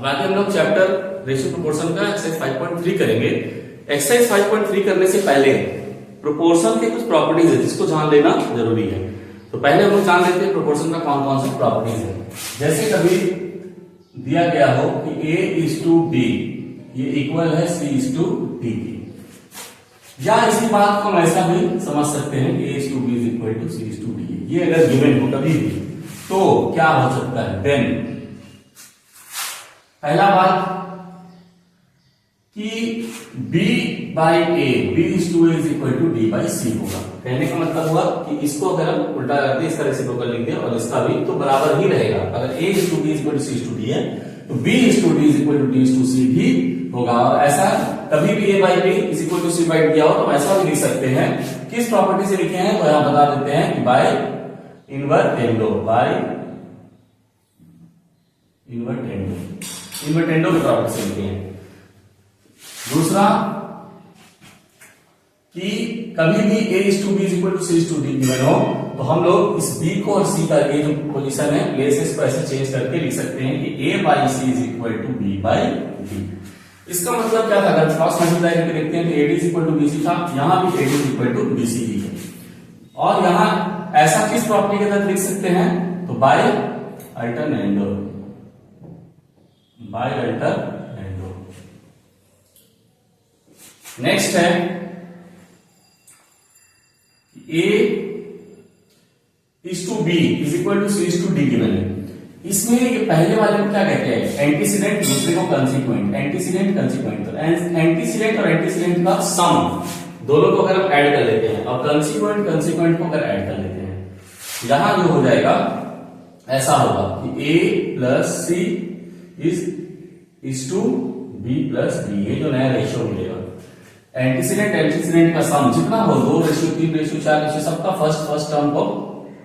अब आगे हम लोग चैप्टर रेशियो प्रोपोर्शन का एक्सरसाइज 5.3 करेंगे। एक्सरसाइज 5.3 करने से पहले प्रोपोर्शन के कुछ प्रॉपर्टीज है जिसको जान लेना जरूरी है। तो पहले हम लोग जान लेते हैं प्रोपोर्शन का कौन कौन सी प्रॉपर्टीज है। जैसे कभी दिया गया हो कि A:B ये इक्वल है C:D की, या इसी बात को हम ऐसा भी समझ सकते हैं कि A:B is equal to C:D। ये अगर गिवन हो कभी भी तो क्या हो सकता है, देन पहला बात कि B/A B:A is equal to D/C होगा। कहने का मतलब हुआ कि इसको अगर हम उल्टा करते इसका रेसिप्रोकल लिख दें और इसका भी तो बराबर ही रहेगा। अगर A:B is equal to C:D है तो B:D is equal to D:C भी होगा। और ऐसा कभी भी A/B is equal to C/D दिया हो तो ऐसा भी लिख सकते हैं। किस प्रॉपर्टी से लिखे हैं तो यहां बता देते हैं कि बाय इनवर्टेंडो, बाय इनवर्टेंडो की प्रॉपर्टी से लिखे हैं। दूसरा कि कभी भी A:B is equal to C:D given हो तो हम लोग इस B को और C का ये जो पोजीशन है प्लेसेस को ऐसे चेंज करके लिख सकते हैं कि A/C is equal to B/D। इसका मतलब क्या था, अगर क्रॉस मल्टीप्लाई करके देखते हैं तो AD is equal to BC था, यहां भी AD is equal to BC ही है। और यहां ऐसा किस प्रॉपर्टी के तहत लिख सकते हैं तो by alternendo, by alternendo. Next है A is to B is equal to C:D given है। इसमें ये पहले वाले को क्या कहते हैं, एंटीसीडेंट, दूसरे को कंसीक्वेंट। एंटीसीडेंट कंसीक्वेंट, तो एंटीसीडेंट और एंटीसीडेंट का सम दोनों को अगर हम ऐड कर लेते हैं और कंसीक्वेंट कंसीक्वेंट को अगर ऐड कर लेते हैं, यहां जो हो जाएगा ऐसा होगा कि A plus C is to B plus D। ये जो नया रेशियो मिलेगा एंटीसीडेंट एंटीसीडेंट का सम जितना हो 2:3:4 सबका फर्स्ट टर्म को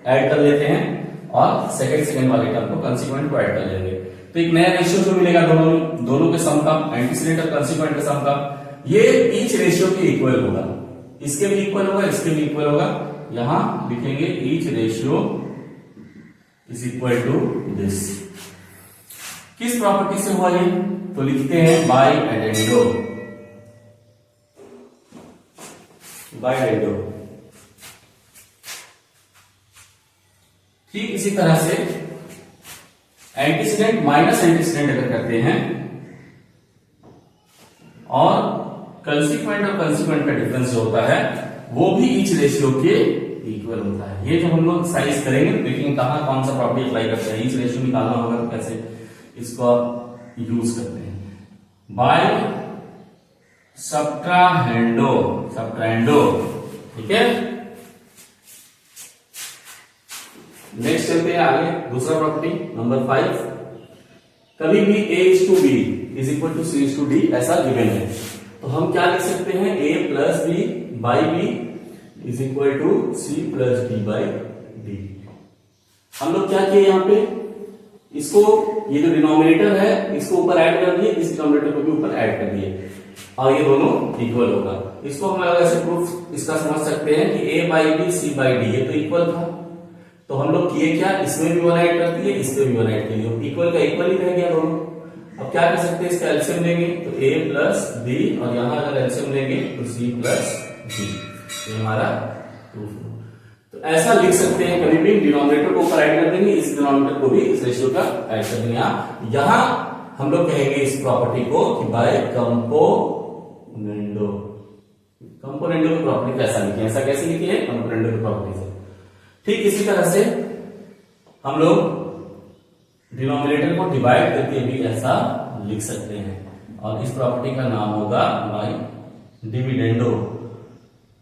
ऐड कर लेते हैं और सेकंड वाले टर्म को कंसीक्वेंट को ऐड कर लेंगे तो एक नया रेशियो जो मिलेगा दोनों के सम का, एंटीसीडेंट और कंसीक्वेंट के सम का। ये ईच रेशियो के इक्वल होगा, इसके भी इक्वल होगा, इसके भी इक्वल होगा। यहां लिखेंगे each ratio is equal to this. किस प्रॉपर्टी से हुआ ये तो लिखते हैं बाय एडेंडो, बाय एडेंडो। ठीक इसी तरह से एंटीसीडेंट माइनस एंटीसीडेंट अगर करते हैं और कंसीक्वेंट और कंसीक्वेंट का डिफरेंस जो होता है वो भी ईच रेशियो के इक्वल होता है। ये जो हम लोग एक्सरसाइज करेंगे देखेंगे कहां कौन सा प्रॉपर्टी अप्लाई करते हैं। ईच रेशियो निकालना होगा तो कैसे इसको यूज करते हैं, बाय सब्ट्राहेंडो, ठीक है। नेक्स्ट चलते हैं आगे, दूसरा प्रॉपर्टी नंबर 5। कभी भी A:B is equal to C:D ऐसा गिवन है तो हम क्या लिख सकते हैं, A plus B by B is equal to C plus D/D। हम लोग क्या किए यहाँ पे, इसको ये जो डिनोमिनेटर है इसको ऊपर ऐड कर दिए, इस डिनोमिनेटर को भी ऊपर ऐड कर दिए और ये दोनों इक्वल होगा। इसको हम ऐसे प्रूफ इसका समझ सकते हैं कि A/B C/D ये तो इक्वल था तो हम लोग किए क्या, इसमें भी 1 ऐड कर दिए, इसमें भी 1 ऐड कर दिए, इक्वल का इक्वल ही रह गया दोनों। अब क्या कर सकते हैं, इसका एलसीएम लेंगे तो A प्लस B और यहां अगर एलसीएम लेंगे तो C प्लस D। ये हमारा प्रूफ है। तो ऐसा लिख सकते हैं, कभी भी डिनोमिनेटर को ऊपर ऐड कर देंगे, इस डिनोमिनेटर को भी इस रेशियो का ऐड कर देंगे। यहां हम लोग कहेंगे इस प्रॉपर्टी को कि बाय कंपोनेंडो। कंपोनेंडो की प्रॉपर्टी कैसा लिखे, ऐसा कैसे लिखे है, कंपोनेंडो की प्रॉपर्टी से। ठीक इसी तरह से हम लोग डिनोमिनेटर को डिवाइड करके भी ऐसा लिख सकते हैं और इस प्रॉपर्टी का नाम होगा बाय डिविडेंडो।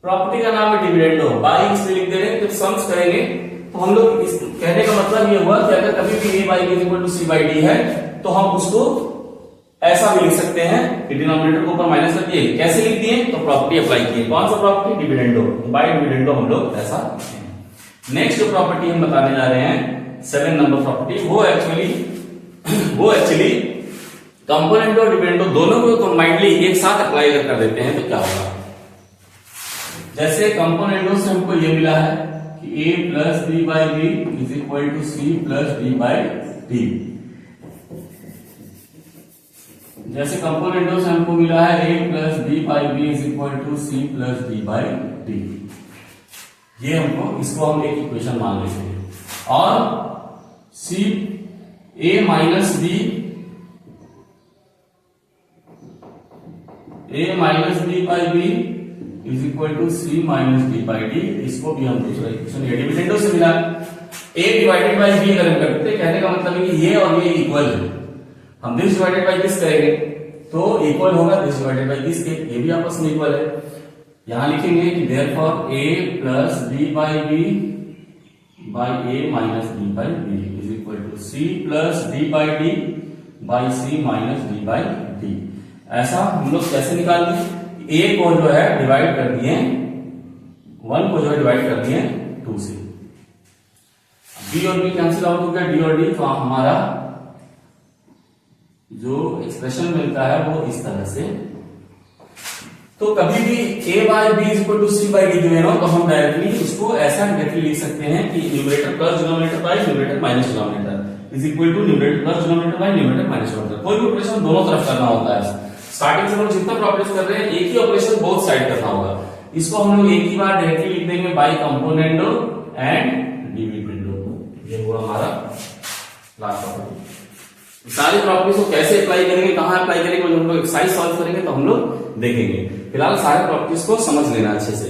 प्रॉपर्टी का नाम है डिविडेंडो, बाई इसमें लिख दे रहे हैं। जब सम्स करेंगे तो हम लोग इस कहने का मतलब ये हुआ कि अगर कभी भी A/B is equal to C/D है तो हम उसको ऐसा भी लिख सकते हैं कि डिनोमिनेटर को ऊपर माइनस कर दिए। कैसे लिख दिए तो प्रॉपर्टी अप्लाई किए, कौन सा प्रॉपर्टी, डिविडेंडो, बाय डिविडेंडो हम लोग ऐसा लिखते हैं। नेक्स्ट जो प्रॉपर्टी हम बताने जा रहे हैं 7 नंबर प्रॉपर्टी, वो एक्चुअली कंपोनेंट और डिविडेंडो दोनों को कंबाइंडली एक साथ अप्लाई कर देते हैं तो क्या होगा। जैसे कंपोनेंटो से हमको ये मिला है कि A plus B/B is equal to C plus D/D। जैसे कंपोनेंटों से हमको मिला है a plus B by B is equal to C plus D by D, ये हमको, इसको हम एक इक्वेशन मान लेते हैं। और सी a minus B by B is equal to C minus D by D, इसको भी हम दूसरा इक्वेशन ये डिविडेंडों से मिला। a डिवाइडेड बाई बी अगर हम करते हैं, कहने का मतलब है कि ये और ये इक्वल है, हम दिस डिवाइडेड बाई दिस करेंगे तो इक्वल होगा दिस डिवाइडेड बाई दिस के, ये भी आपस में इक्वल है। यहां लिखेंगे कि therefore a plus B by B by a minus B by B is equal to C plus D by D by C minus D by D. ऐसा हम लोग कैसे निकाल दिए, a को जो है डिवाइड कर दिए 1 को जो है डिवाइड कर दिए 2 से, b और b कैंसिल आउट हो गया, d और d, तो हमारा जो एक्सप्रेशन मिलता है वो इस तरह से। तो कभी भी a by B is equal to C by D given हो तो हम डायरेक्टली उसको ऐसा डायरेक्टली लिख सकते हैं कि numerator plus denominator by numerator minus denominator is equal to numerator plus denominator by numerator minus denominator. कोई भी ऑपरेशन दोनों तरफ करना होता है, स्टार्टिंग से हम जितना प्रॉपर्टीज कर रहे हैं एक ही ऑपरेशन बोथ साइड करना होगा। इसको हम लोग एक ही बार डायरेक्टली लिख देंगे बाय कंपोनेंडो एंड डिविडेंडो, ये हुआ हमारा लास्ट प्रॉपर्टी। सारी प्रॉपर्टीज को कैसे अप्लाई करेंगे, कहां अप्लाई करेंगे, जब हम लोग एक्सरसाइज सॉल्व करेंगे तो हम लोग देखेंगे। फिलहाल सारे प्रॉपर्टीज को समझ लेना अच्छे से।